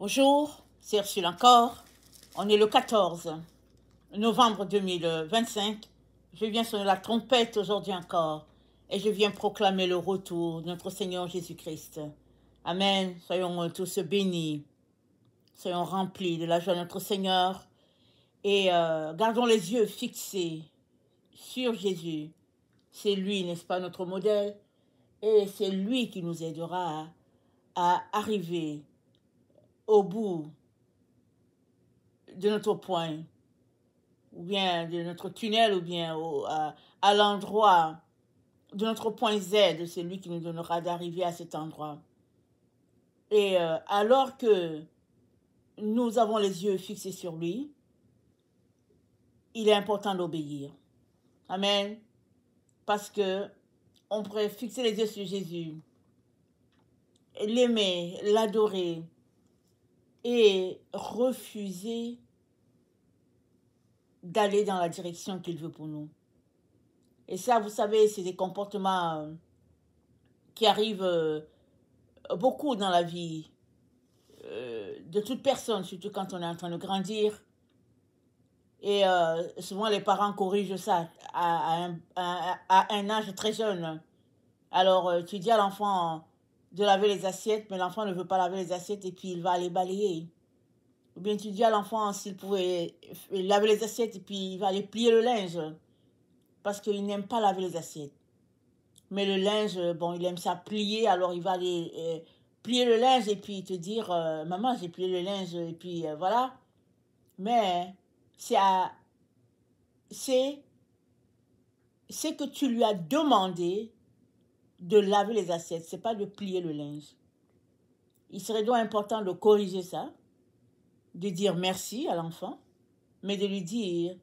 Bonjour, c'est Ursule encore. On est le 14 novembre 2025. Je viens sonner la trompette aujourd'hui encore et je viens proclamer le retour de notre Seigneur Jésus-Christ. Amen. Soyons tous bénis. Soyons remplis de la joie de notre Seigneur et gardons les yeux fixés sur Jésus. C'est lui, n'est-ce pas, notre modèle, et c'est lui qui nous aidera à arriver au bout de notre point, ou bien de notre tunnel, ou bien à l'endroit de notre point Z. C'est lui qui nous donnera d'arriver à cet endroit. Et alors que nous avons les yeux fixés sur lui, il est important d'obéir. Amen. Parce que on pourrait fixer les yeux sur Jésus, l'aimer, l'adorer et refuser d'aller dans la direction qu'il veut pour nous. Et ça, vous savez, c'est des comportements qui arrivent beaucoup dans la vie de toute personne, surtout quand on est en train de grandir. Et souvent, les parents corrigent ça à un âge très jeune. Alors, tu dis à l'enfant de laver les assiettes, mais l'enfant ne veut pas laver les assiettes et puis il va aller balayer. Ou bien tu dis à l'enfant s'il pouvait laver les assiettes et puis il va aller plier le linge parce qu'il n'aime pas laver les assiettes. Mais le linge, bon, il aime ça plier, alors il va aller plier le linge et puis te dire maman, j'ai plié le linge et puis voilà. Mais c'est que tu lui as demandé de laver les assiettes, c'est pas de plier le linge. Il serait donc important de corriger ça, de dire merci à l'enfant, mais de lui dire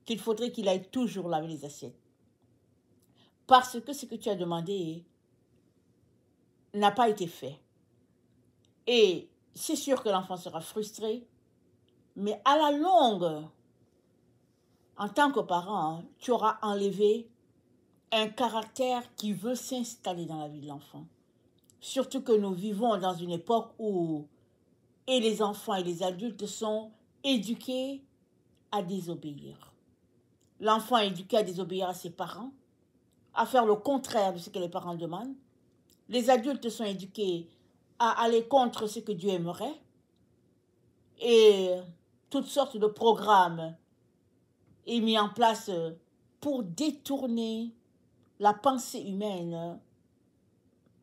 qu'il faudrait qu'il aille toujours laver les assiettes. Parce que ce que tu as demandé n'a pas été fait. Et c'est sûr que l'enfant sera frustré, mais à la longue, en tant que parent, tu auras enlevé un caractère qui veut s'installer dans la vie de l'enfant. Surtout que nous vivons dans une époque où et les enfants et les adultes sont éduqués à désobéir. L'enfant est éduqué à désobéir à ses parents, à faire le contraire de ce que les parents demandent. Les adultes sont éduqués à aller contre ce que Dieu aimerait. Et toutes sortes de programmes est mis en place pour détourner la pensée humaine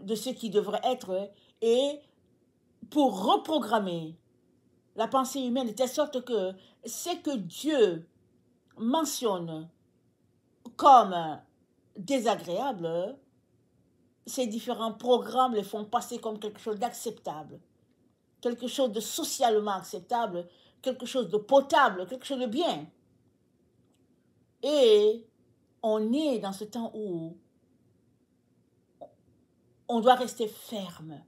de ce qui devrait être et pour reprogrammer la pensée humaine de telle sorte que ce que Dieu mentionne comme désagréable, ces différents programmes les font passer comme quelque chose d'acceptable, quelque chose de socialement acceptable, quelque chose de potable, quelque chose de bien. Et on est dans ce temps où on doit rester ferme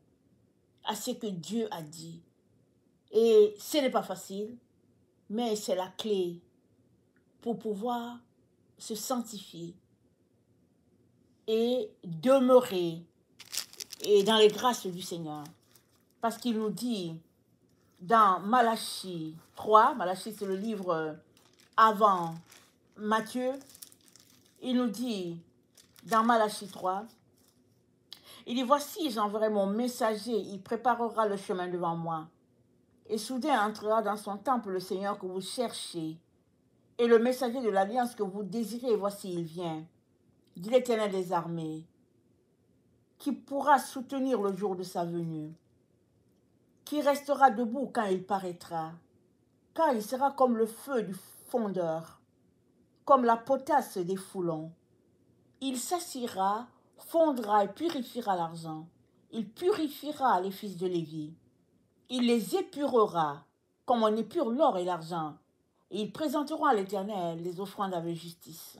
à ce que Dieu a dit. Et ce n'est pas facile, mais c'est la clé pour pouvoir se sanctifier et demeurer et dans les grâces du Seigneur. Parce qu'il nous dit dans Malachie 3, Malachie c'est le livre avant Matthieu, il nous dit dans Malachie 3, il dit, voici, j'enverrai mon messager, il préparera le chemin devant moi. Et soudain entrera dans son temple le Seigneur que vous cherchez, et le messager de l'alliance que vous désirez, voici, il vient, dit l'Éternel des armées, qui pourra soutenir le jour de sa venue, qui restera debout quand il paraîtra, car il sera comme le feu du fondeur, comme la potasse des foulons. Il s'assiera, fondra et purifiera l'argent. Il purifiera les fils de Lévi. Il les épurera comme on épure l'or et l'argent. Et ils présenteront à l'Éternel les offrandes avec justice.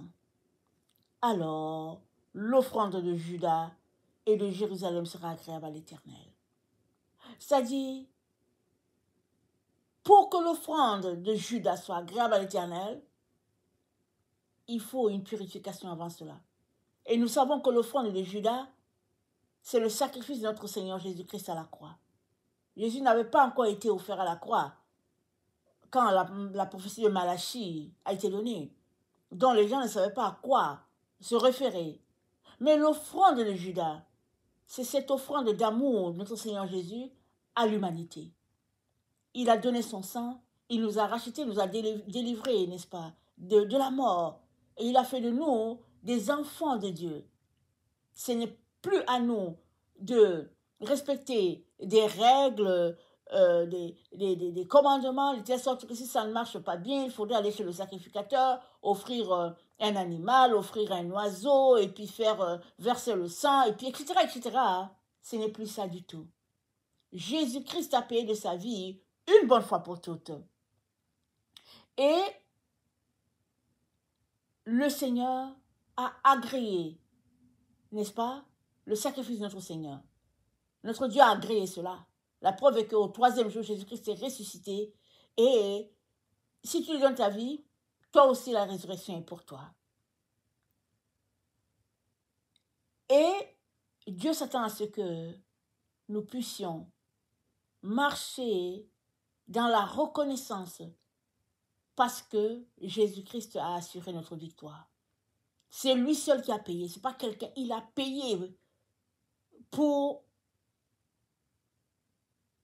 Alors, l'offrande de Juda et de Jérusalem sera agréable à l'Éternel. C'est-à-dire, pour que l'offrande de Juda soit agréable à l'Éternel, il faut une purification avant cela. Et nous savons que l'offrande de Juda, c'est le sacrifice de notre Seigneur Jésus-Christ à la croix. Jésus n'avait pas encore été offert à la croix quand la prophétie de Malachie a été donnée, dont les gens ne savaient pas à quoi se référer. Mais l'offrande de Judas, c'est cette offrande d'amour de notre Seigneur Jésus à l'humanité. Il a donné son sang, il nous a rachetés, nous a délivrés, n'est-ce pas, de la mort. Et il a fait de nous des enfants de Dieu. Ce n'est plus à nous de respecter des règles, des commandements, de telle sorte que si ça ne marche pas bien, il faudrait aller chez le sacrificateur, offrir un animal, offrir un oiseau, et puis faire verser le sang, et puis etc., etc. Ce n'est plus ça du tout. Jésus-Christ a payé de sa vie une bonne fois pour toutes. Et le Seigneur a agréé, n'est-ce pas, le sacrifice de notre Seigneur. Notre Dieu a agréé cela. La preuve est qu'au 3e jour, Jésus-Christ est ressuscité. Et si tu lui donnes ta vie, toi aussi la résurrection est pour toi. Et Dieu s'attend à ce que nous puissions marcher dans la reconnaissance parce que Jésus-Christ a assuré notre victoire. C'est lui seul qui a payé, ce n'est pas quelqu'un. Il a payé pour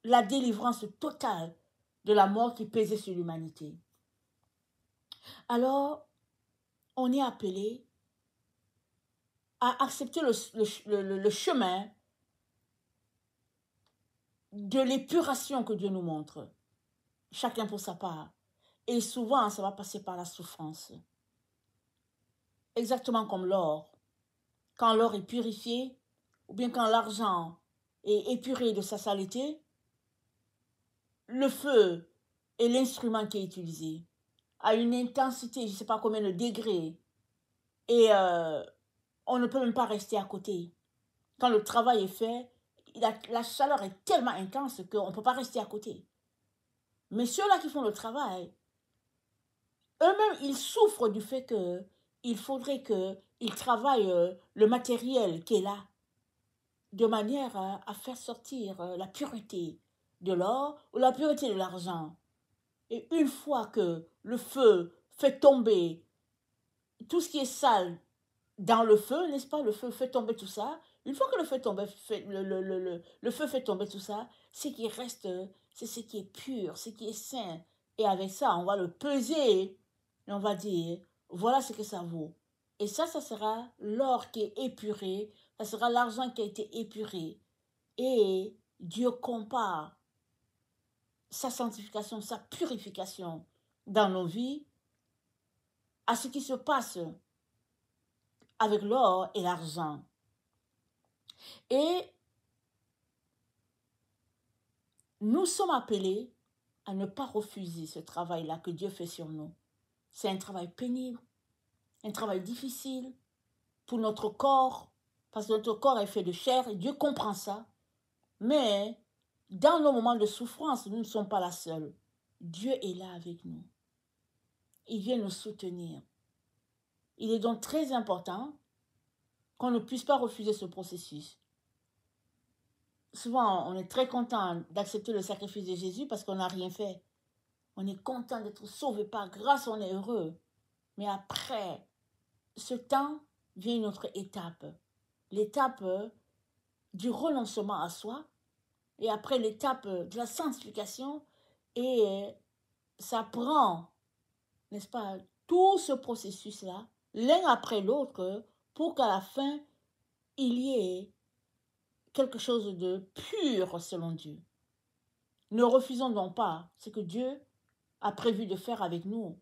la délivrance totale de la mort qui pesait sur l'humanité. Alors, on est appelé à accepter le chemin de l'épuration que Dieu nous montre. Chacun pour sa part. Et souvent, ça va passer par la souffrance. Exactement comme l'or. Quand l'or est purifié, ou bien quand l'argent est épuré de sa saleté, le feu est l'instrument qui est utilisé, à une intensité, je ne sais pas combien de degrés, et on ne peut même pas rester à côté. Quand le travail est fait, la chaleur est tellement intense qu'on ne peut pas rester à côté. Mais ceux-là qui font le travail, eux-mêmes, ils souffrent du fait qu'il faudrait qu'ils travaillent le matériel qui est là, de manière à faire sortir la pureté de l'or ou la pureté de l'argent. Et une fois que le feu fait tomber tout ce qui est sale dans le feu, n'est-ce pas? Le feu fait tomber tout ça. Une fois que le feu tombe, le feu fait tomber tout ça, ce qui reste, c'est ce qui est pur, ce qui est sain. Et avec ça, on va le peser et on va dire, voilà ce que ça vaut. Et ça sera l'or qui est épuré, ça sera l'argent qui a été épuré. Et Dieu compare sa sanctification, sa purification dans nos vies à ce qui se passe avec l'or et l'argent. Et nous sommes appelés à ne pas refuser ce travail-là que Dieu fait sur nous. C'est un travail pénible, un travail difficile pour notre corps, parce que notre corps est fait de chair, et Dieu comprend ça. Mais dans nos moments de souffrance, nous ne sommes pas la seule. Dieu est là avec nous. Il vient nous soutenir. Il est donc très important qu'on ne puisse pas refuser ce processus. Souvent, on est très content d'accepter le sacrifice de Jésus parce qu'on n'a rien fait. On est content d'être sauvé par grâce, on est heureux. Mais après ce temps, vient une autre étape. L'étape du renoncement à soi. Et après l'étape de la sanctification. Et ça prend, n'est-ce pas, tout ce processus-là, l'un après l'autre, pour qu'à la fin, il y ait quelque chose de pur selon Dieu. Ne refusons donc pas ce que Dieu a prévu de faire avec nous.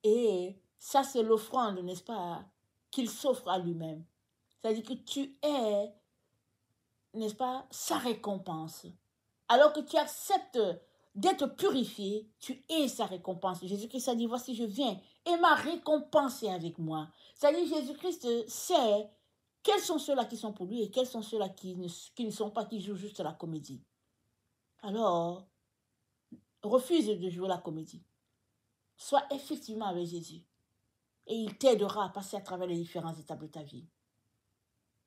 Et ça, c'est l'offrande, n'est-ce pas, qu'il s'offre à lui-même. C'est-à-dire que tu es, n'est-ce pas, sa récompense. Alors que tu acceptes d'être purifié, tu es sa récompense. Jésus-Christ a dit, voici, je viens, et ma récompense est avec moi. C'est-à-dire, Jésus-Christ sait quels sont ceux-là qui sont pour lui et quels sont ceux-là qui ne sont pas, qui jouent juste la comédie. Alors, refuse de jouer la comédie. Sois effectivement avec Jésus. Et il t'aidera à passer à travers les différentes étapes de ta vie.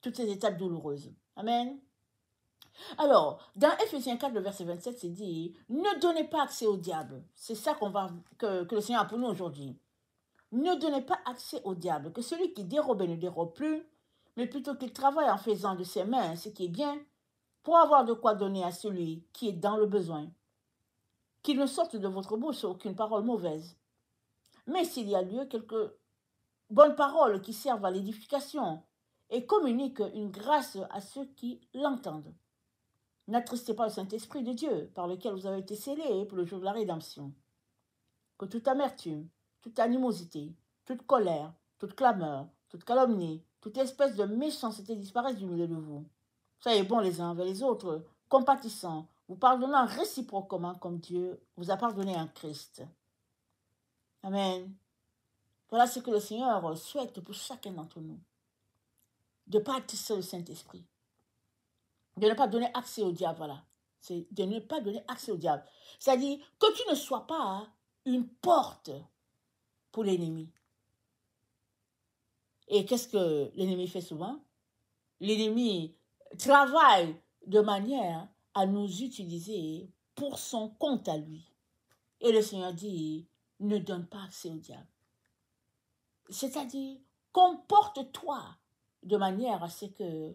Toutes ces étapes douloureuses. Amen. Alors, dans Ephésiens 4, le verset 27, c'est dit, ne donnez pas accès au diable. C'est ça que le Seigneur a pour nous aujourd'hui. Ne donnez pas accès au diable, que celui qui dérobe ne dérobe plus, mais plutôt qu'il travaille en faisant de ses mains ce qui est bien, pour avoir de quoi donner à celui qui est dans le besoin. Qu'il ne sorte de votre bouche aucune parole mauvaise. Mais s'il y a lieu, quelques bonnes paroles qui servent à l'édification et communiquent une grâce à ceux qui l'entendent. N'attristez pas le Saint-Esprit de Dieu, par lequel vous avez été scellés pour le jour de la rédemption. Que toute amertume, toute animosité, toute colère, toute clameur, toute calomnie, toute espèce de méchanceté disparaissent du milieu de vous. Soyez bons les uns envers les autres, compatissants, vous pardonnant réciproquement comme Dieu vous a pardonné en Christ. Amen. Voilà ce que le Seigneur souhaite pour chacun d'entre nous. De ne pas attirer le Saint-Esprit. De ne pas donner accès au diable, voilà. C'est de ne pas donner accès au diable. C'est-à-dire que tu ne sois pas une porte pour l'ennemi. Et qu'est-ce que l'ennemi fait souvent? L'ennemi travaille de manière à nous utiliser pour son compte à lui. Et le Seigneur dit, ne donne pas accès au diable. C'est-à-dire, comporte-toi de manière à ce que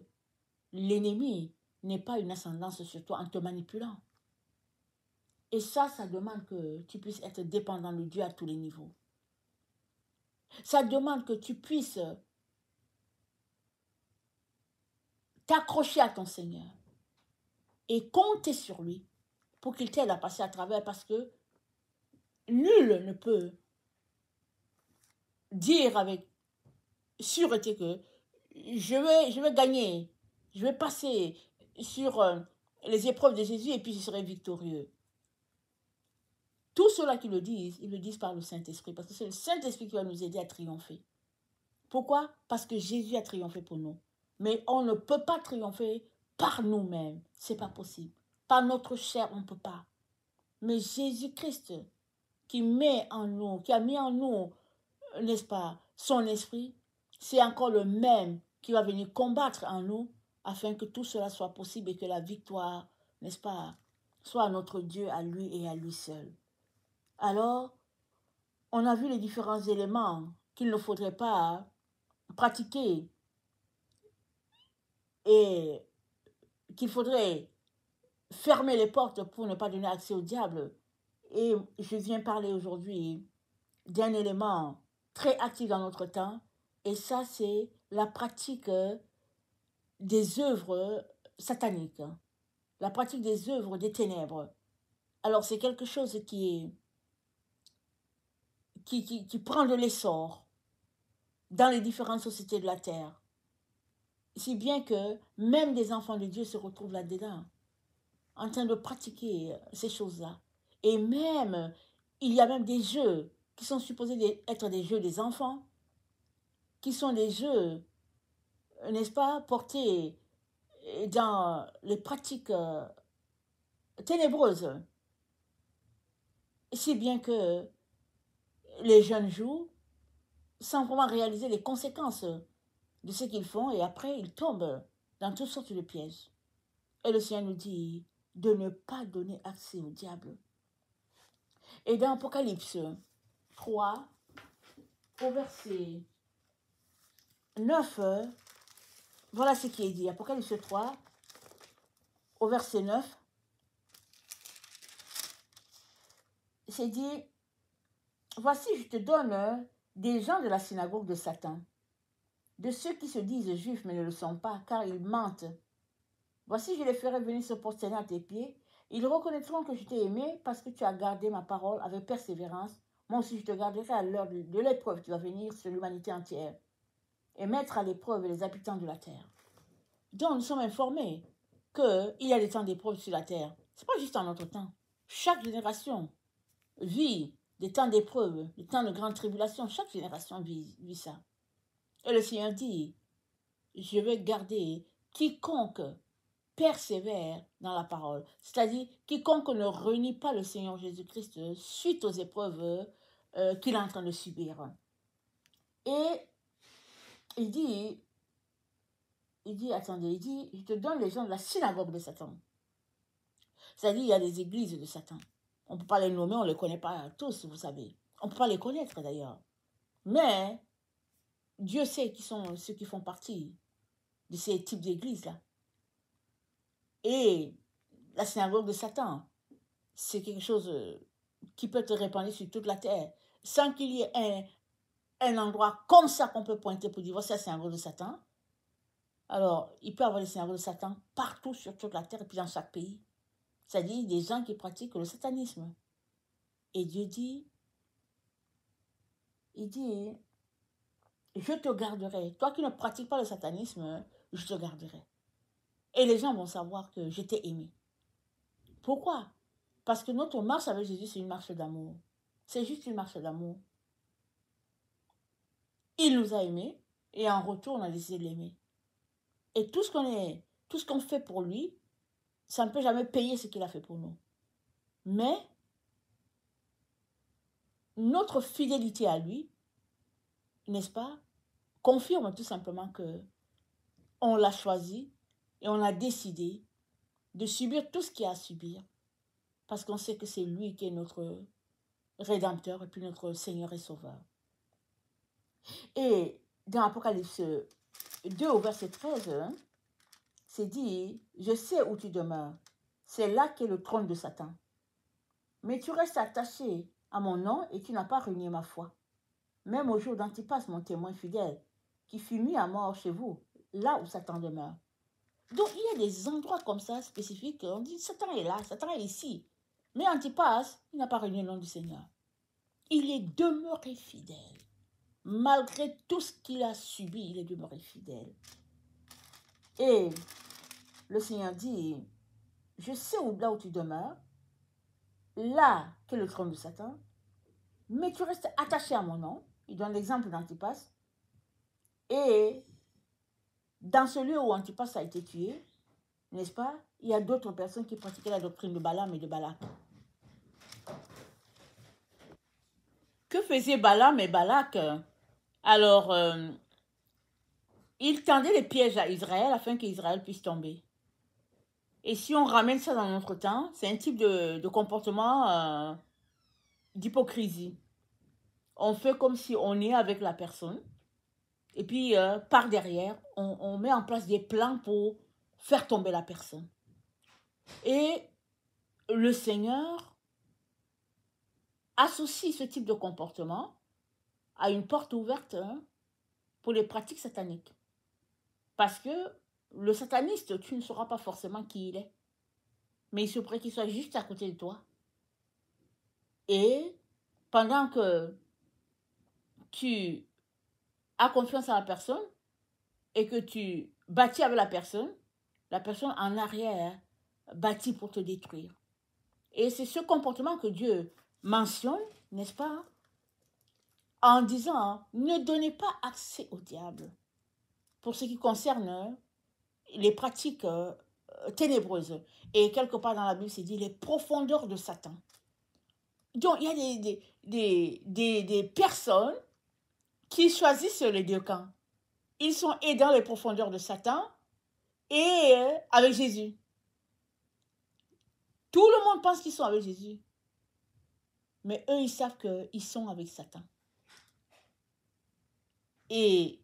l'ennemi n'ait pas une ascendance sur toi en te manipulant. Et ça demande que tu puisses être dépendant de Dieu à tous les niveaux. Ça demande que tu puisses t'accrocher à ton Seigneur et compter sur lui pour qu'il t'aide à passer à travers, parce que nul ne peut dire avec sûreté que je vais gagner, je vais passer sur les épreuves de Jésus et puis je serai victorieux. Tous ceux-là qui le disent, ils le disent par le Saint-Esprit, parce que c'est le Saint-Esprit qui va nous aider à triompher. Pourquoi? Parce que Jésus a triomphé pour nous. Mais on ne peut pas triompher par nous-mêmes. Ce n'est pas possible. Par notre chair, on ne peut pas. Mais Jésus-Christ, qui a mis en nous, n'est-ce pas, son esprit, c'est encore le même qui va venir combattre en nous afin que tout cela soit possible et que la victoire, n'est-ce pas, soit à notre Dieu, à lui et à lui seul. Alors, on a vu les différents éléments qu'il ne faudrait pas pratiquer et qu'il faudrait fermer les portes pour ne pas donner accès au diable. Et je viens parler aujourd'hui d'un élément très actif dans notre temps, et ça c'est la pratique des œuvres sataniques, la pratique des œuvres des ténèbres. Alors c'est quelque chose qui prend de l'essor dans les différentes sociétés de la terre. Si bien que même des enfants de Dieu se retrouvent là-dedans, en train de pratiquer ces choses-là. Et même, il y a même des jeux qui sont supposés être des jeux des enfants, qui sont des jeux, n'est-ce pas, portés dans les pratiques ténébreuses. Si bien que les jeunes jouent sans vraiment réaliser les conséquences de ce qu'ils font, et après ils tombent dans toutes sortes de pièges. Et le Seigneur nous dit de ne pas donner accès au diable. Et dans Apocalypse 3, au verset 9, voilà ce qui est dit. Apocalypse 3, au verset 9, c'est dit, voici, je te donne des gens de la synagogue de Satan, de ceux qui se disent juifs mais ne le sont pas, car ils mentent. Voici, je les ferai venir se prosterner à tes pieds. Ils reconnaîtront que je t'ai aimé parce que tu as gardé ma parole avec persévérance. Moi aussi, je te garderai à l'heure de l'épreuve qui va venir sur l'humanité entière et mettre à l'épreuve les habitants de la terre. Donc, nous sommes informés qu'il y a des temps d'épreuve sur la terre. Ce n'est pas juste en notre temps. Chaque génération vit des temps d'épreuve, des temps de grande tribulation. Chaque génération vit ça. Et le Seigneur dit, je vais garder quiconque persévère dans la parole. C'est-à-dire, quiconque ne renie pas le Seigneur Jésus-Christ suite aux épreuves qu'il est en train de subir. Et il dit, attendez, il dit, je te donne les gens de la synagogue de Satan. C'est-à-dire, il y a des églises de Satan. On ne peut pas les nommer, on ne les connaît pas tous, vous savez. On ne peut pas les connaître d'ailleurs. Mais Dieu sait qui sont ceux qui font partie de ces types d'églises-là. Et la synagogue de Satan, c'est quelque chose qui peut être répandu sur toute la terre, sans qu'il y ait un endroit comme ça qu'on peut pointer pour dire, voici la synagogue de Satan. Alors, il peut y avoir des synagogues de Satan partout sur toute la terre et puis dans chaque pays. C'est-à-dire des gens qui pratiquent le satanisme. Et Dieu dit, il dit, je te garderai. Toi qui ne pratiques pas le satanisme, je te garderai. Et les gens vont savoir que je t'ai aimé. Pourquoi? Parce que notre marche avec Jésus, c'est une marche d'amour. C'est juste une marche d'amour. Il nous a aimés et en retour, on a décidé de l'aimer. Et tout ce qu'on fait pour lui, ça ne peut jamais payer ce qu'il a fait pour nous. Mais notre fidélité à lui, n'est-ce pas, confirme tout simplement que on l'a choisi et on a décidé de subir tout ce qu'il y a à subir parce qu'on sait que c'est lui qui est notre Rédempteur et puis notre Seigneur et Sauveur. Et dans Apocalypse 2 au verset 13, c'est dit, je sais où tu demeures, c'est là qu'est le trône de Satan. Mais tu restes attaché à mon nom et tu n'as pas renié ma foi. Même au jour d'Antipas, mon témoin fidèle, qui fut mis à mort chez vous, là où Satan demeure. Donc il y a des endroits comme ça spécifiques, on dit Satan est là, Satan est ici. Mais Antipas, il n'a pas renié le nom du Seigneur. Il est demeuré fidèle. Malgré tout ce qu'il a subi, il est demeuré fidèle. Et le Seigneur dit, je sais là où tu demeures, là qu'est le trône de Satan, mais tu restes attaché à mon nom. Il donne l'exemple d'Antipas. Et dans ce lieu où Antipas a été tué, n'est-ce pas, il y a d'autres personnes qui pratiquaient la doctrine de Balaam et de Balak. Que faisaient Balaam et Balak? Alors, ils tendaient les pièges à Israël afin qu'Israël puisse tomber. Et si on ramène ça dans notre temps, c'est un type de comportement d'hypocrisie. On fait comme si on est avec la personne. Et puis, par derrière, on met en place des plans pour faire tomber la personne. Et le Seigneur associe ce type de comportement à une porte ouverte pour les pratiques sataniques. Parce que le sataniste, tu ne sauras pas forcément qui il est. Mais il se pourrait qu'il soit juste à côté de toi. Et pendant que tu as confiance en la personne et que tu bâtis avec la personne en arrière bâtit pour te détruire. Et c'est ce comportement que Dieu mentionne, n'est-ce pas, en disant, ne donnez pas accès au diable pour ce qui concerne les pratiques ténébreuses. Et quelque part dans la Bible, c'est dit les profondeurs de Satan. Donc, il y a des personnes qui choisissent les deux camps. Ils sont et dans les profondeurs de Satan et avec Jésus. Tout le monde pense qu'ils sont avec Jésus. Mais eux, ils savent qu'ils sont avec Satan. Et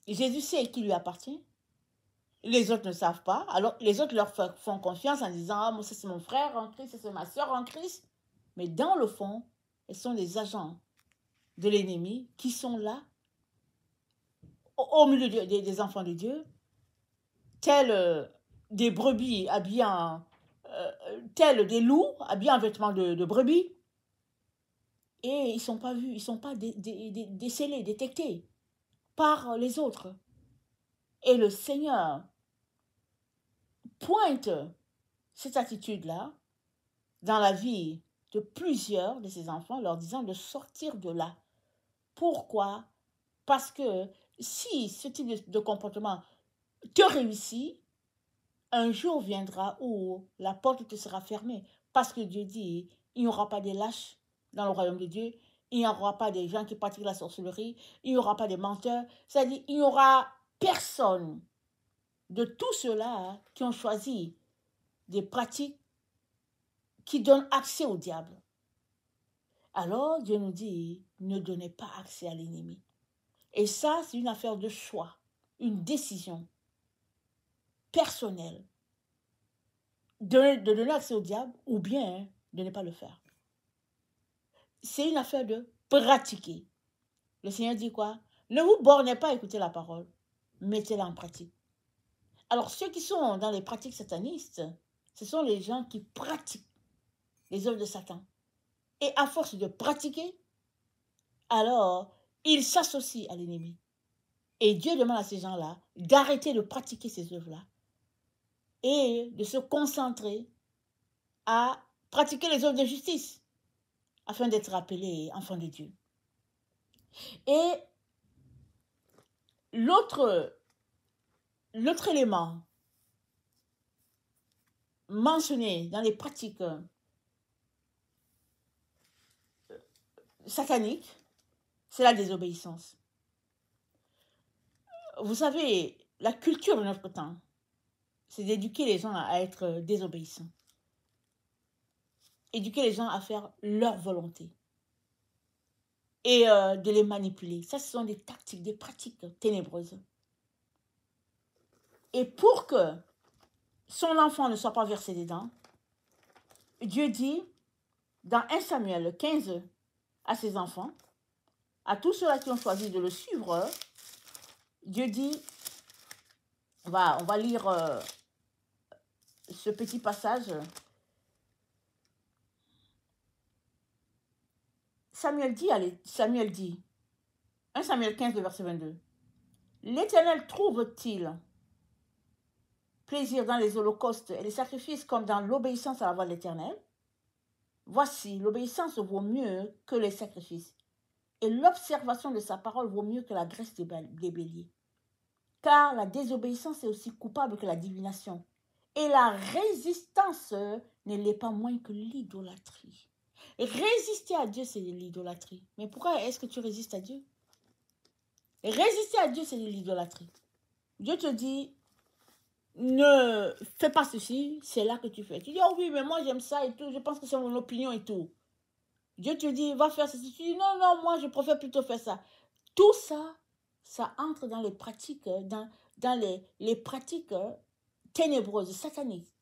Jésus sait qui lui appartient. Les autres ne savent pas. Alors, les autres leur font confiance en disant, ah, moi, c'est mon frère en Christ, c'est ma soeur en Christ. Mais dans le fond, elles sont des agents de l'ennemi qui sont là, au milieu des enfants de Dieu, tels des brebis habillés tels des loups habillés en vêtements de brebis. Et ils ne sont pas vus, ils ne sont pas décelés, détectés par les autres. Et le Seigneur pointe cette attitude-là dans la vie de plusieurs de ses enfants, leur disant de sortir de là. Pourquoi? Parce que si ce type de comportement te réussit, un jour viendra où la porte te sera fermée. Parce que Dieu dit, il n'y aura pas des lâches dans le royaume de Dieu, il n'y aura pas des gens qui pratiquent la sorcellerie, il n'y aura pas des menteurs, c'est-à-dire il n'y aura personne de tous ceux-là qui ont choisi des pratiques qui donnent accès au diable. Alors, Dieu nous dit, ne donnez pas accès à l'ennemi. Et ça, c'est une affaire de choix, une décision personnelle de donner accès au diable ou bien de ne pas le faire. C'est une affaire de pratiquer. Le Seigneur dit quoi? Ne vous bornez pas à écouter la parole, mettez-la en pratique. Alors, ceux qui sont dans les pratiques satanistes, ce sont les gens qui pratiquent les œuvres de Satan. Et à force de pratiquer, alors, ils s'associent à l'ennemi. Et Dieu demande à ces gens-là d'arrêter de pratiquer ces œuvres-là et de se concentrer à pratiquer les œuvres de justice afin d'être appelés enfants de Dieu. Et l'autre élément mentionné dans les pratiques sataniques, c'est la désobéissance. Vous savez, la culture de notre temps, c'est d'éduquer les gens à être désobéissants. Éduquer les gens à faire leur volonté. Et de les manipuler. Ça, ce sont des tactiques, des pratiques ténébreuses. Et pour que son enfant ne soit pas versé dedans, Dieu dit, dans 1 Samuel 15, à ses enfants, à tous ceux-là qui ont choisi de le suivre, Dieu dit, on va lire ce petit passage. Samuel dit, 1 Samuel 15, verset 22, l'Éternel trouve-t-il plaisir dans les holocaustes et les sacrifices comme dans l'obéissance à la voix de l'Éternel? Voici, l'obéissance vaut mieux que les sacrifices, et l'observation de sa parole vaut mieux que la graisse des béliers. Car la désobéissance est aussi coupable que la divination, et la résistance ne l'est pas moins que l'idolâtrie. Résister à Dieu, c'est de l'idolâtrie. Mais pourquoi est-ce que tu résistes à Dieu? Résister à Dieu, c'est de l'idolâtrie. Dieu te dit, ne fais pas ceci, c'est là que tu fais. Tu dis, oh oui, mais moi j'aime ça et tout, je pense que c'est mon opinion et tout. Dieu te dit, va faire ceci. Tu dis, non, non, moi je préfère plutôt faire ça. Tout ça, ça entre dans les pratiques, dans les pratiques ténébreuses, sataniques.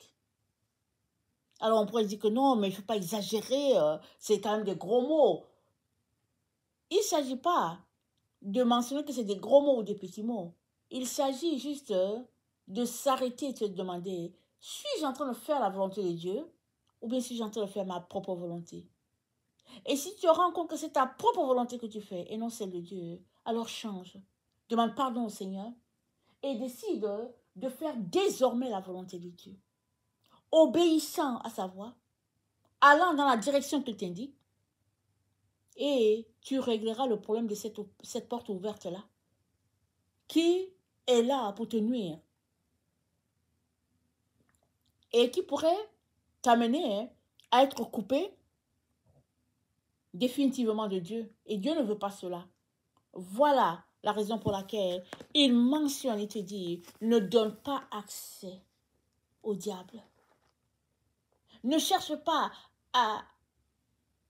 Alors on pourrait dire que non, mais il ne faut pas exagérer, c'est quand même des gros mots. Il ne s'agit pas de mentionner que c'est des gros mots ou des petits mots. Il s'agit juste de s'arrêter et de se demander, suis-je en train de faire la volonté de Dieu ou bien suis-je en train de faire ma propre volonté? Et si tu te rends compte que c'est ta propre volonté que tu fais et non celle de Dieu, alors change. Demande pardon au Seigneur et décide de faire désormais la volonté de Dieu. Obéissant à sa voix, allant dans la direction qu'il t'indique, et tu régleras le problème de cette porte ouverte-là, qui est là pour te nuire et qui pourrait t'amener à être coupé définitivement de Dieu. Et Dieu ne veut pas cela. Voilà la raison pour laquelle il mentionne et te dit, ne donne pas accès au diable. Ne cherche pas à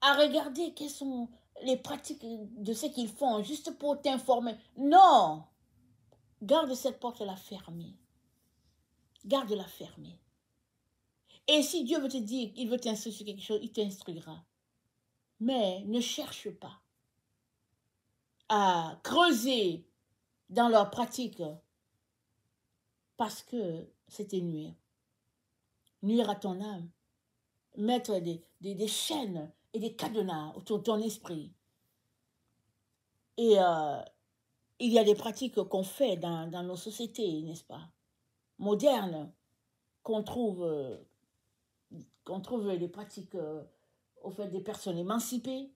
regarder quelles sont les pratiques de ce qu'ils font, juste pour t'informer. Non! Garde cette porte-là fermée. Garde-la fermée. Et si Dieu veut te dire, il veut t'instruire sur quelque chose, il t'instruira. Mais ne cherche pas à creuser dans leurs pratiques parce que c'était nuire. Nuire à ton âme. Mettre des chaînes et des cadenas autour de ton esprit. Et il y a des pratiques qu'on fait dans nos sociétés, n'est-ce pas, modernes, qu'on trouve des pratiques au fait des personnes émancipées.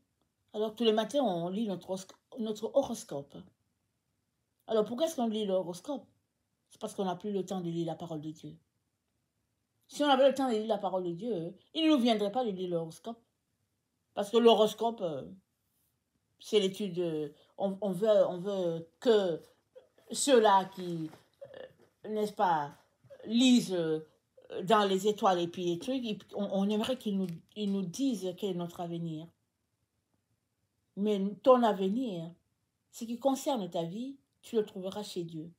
Alors tous les matins, on lit notre horoscope. Alors pourquoi est-ce qu'on lit l'horoscope? C'est parce qu'on n'a plus le temps de lire la parole de Dieu. Si on avait le temps de lire la parole de Dieu, il ne nous viendrait pas de lire l'horoscope. Parce que l'horoscope, c'est l'étude. On veut que ceux-là qui n'est-ce pas, lisent dans les étoiles et puis les trucs, on aimerait ils nous disent quel est notre avenir. Mais ton avenir, ce qui concerne ta vie, tu le trouveras chez Dieu.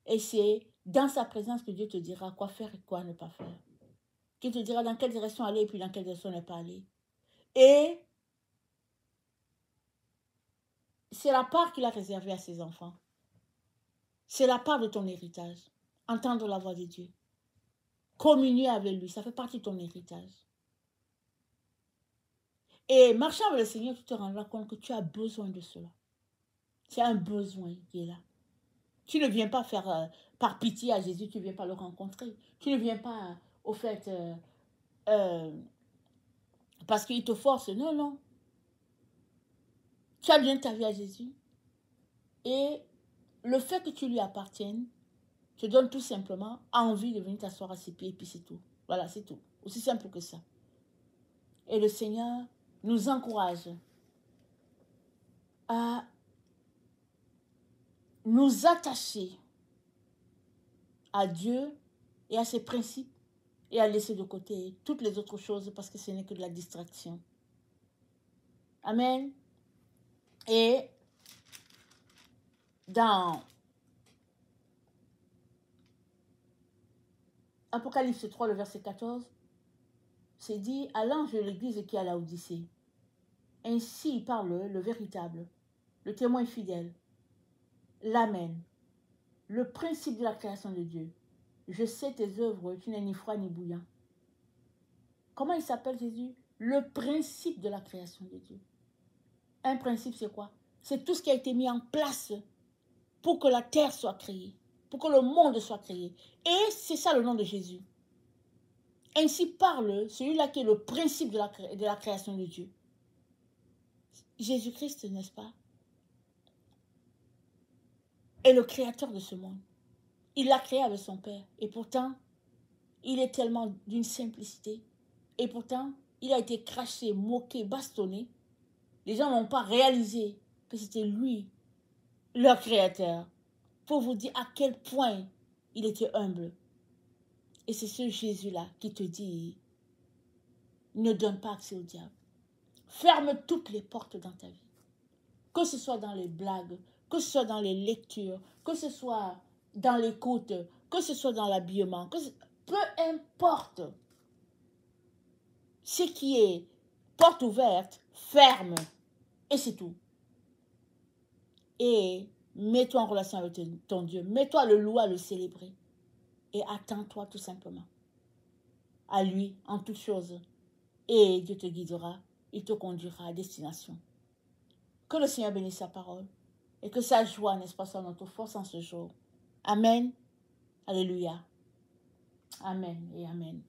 Et c'est dans sa présence que Dieu te dira quoi faire et quoi ne pas faire. Qu'il te dira dans quelle direction aller et puis dans quelle direction ne pas aller. Et c'est la part qu'il a réservée à ses enfants. C'est la part de ton héritage. Entendre la voix de Dieu. Communier avec lui, ça fait partie de ton héritage. Et marchant avec le Seigneur, tu te rendras compte que tu as besoin de cela. C'est un besoin qui est là. Tu ne viens pas faire par pitié à Jésus, tu ne viens pas le rencontrer. Tu ne viens pas, au fait, parce qu'il te force. Non, non. Tu as donné ta vie à Jésus. Et le fait que tu lui appartiennes te donne tout simplement envie de venir t'asseoir à ses pieds et puis c'est tout. Voilà, c'est tout. Aussi simple que ça. Et le Seigneur nous encourage à nous attacher à Dieu et à ses principes et à laisser de côté toutes les autres choses parce que ce n'est que de la distraction. Amen. Et dans Apocalypse 3, le verset 14, c'est dit à l'ange de l'église qui est à Laodicée. Ainsi parle le véritable, le témoin fidèle, l'Amen, le principe de la création de Dieu. Je sais tes œuvres, tu n'es ni froid ni bouillant. Comment il s'appelle Jésus? Le principe de la création de Dieu. Un principe, c'est quoi? C'est tout ce qui a été mis en place pour que la terre soit créée, pour que le monde soit créé. Et c'est ça le nom de Jésus. Ainsi parle celui-là qui est le principe de la création de Dieu. Jésus-Christ, n'est-ce pas? Est le créateur de ce monde. Il l'a créé avec son Père. Et pourtant, il est tellement d'une simplicité. Et pourtant, il a été craché, moqué, bastonné. Les gens n'ont pas réalisé que c'était lui, leur créateur. Pour vous dire à quel point il était humble. Et c'est ce Jésus-là qui te dit, ne donne pas accès au diable. Ferme toutes les portes dans ta vie. Que ce soit dans les blagues, que ce soit dans les lectures, que ce soit dans l'écoute, que ce soit dans l'habillement, peu importe. Ce qui est porte ouverte, ferme. Et c'est tout. Et mets-toi en relation avec ton Dieu. Mets-toi à le louer, à le célébrer. Et attends-toi tout simplement à lui en toutes choses. Et Dieu te guidera. Il te conduira à destination. Que le Seigneur bénisse sa parole. Et que sa joie, n'est-ce pas, soit notre force en ce jour. Amen. Alléluia. Amen et amen.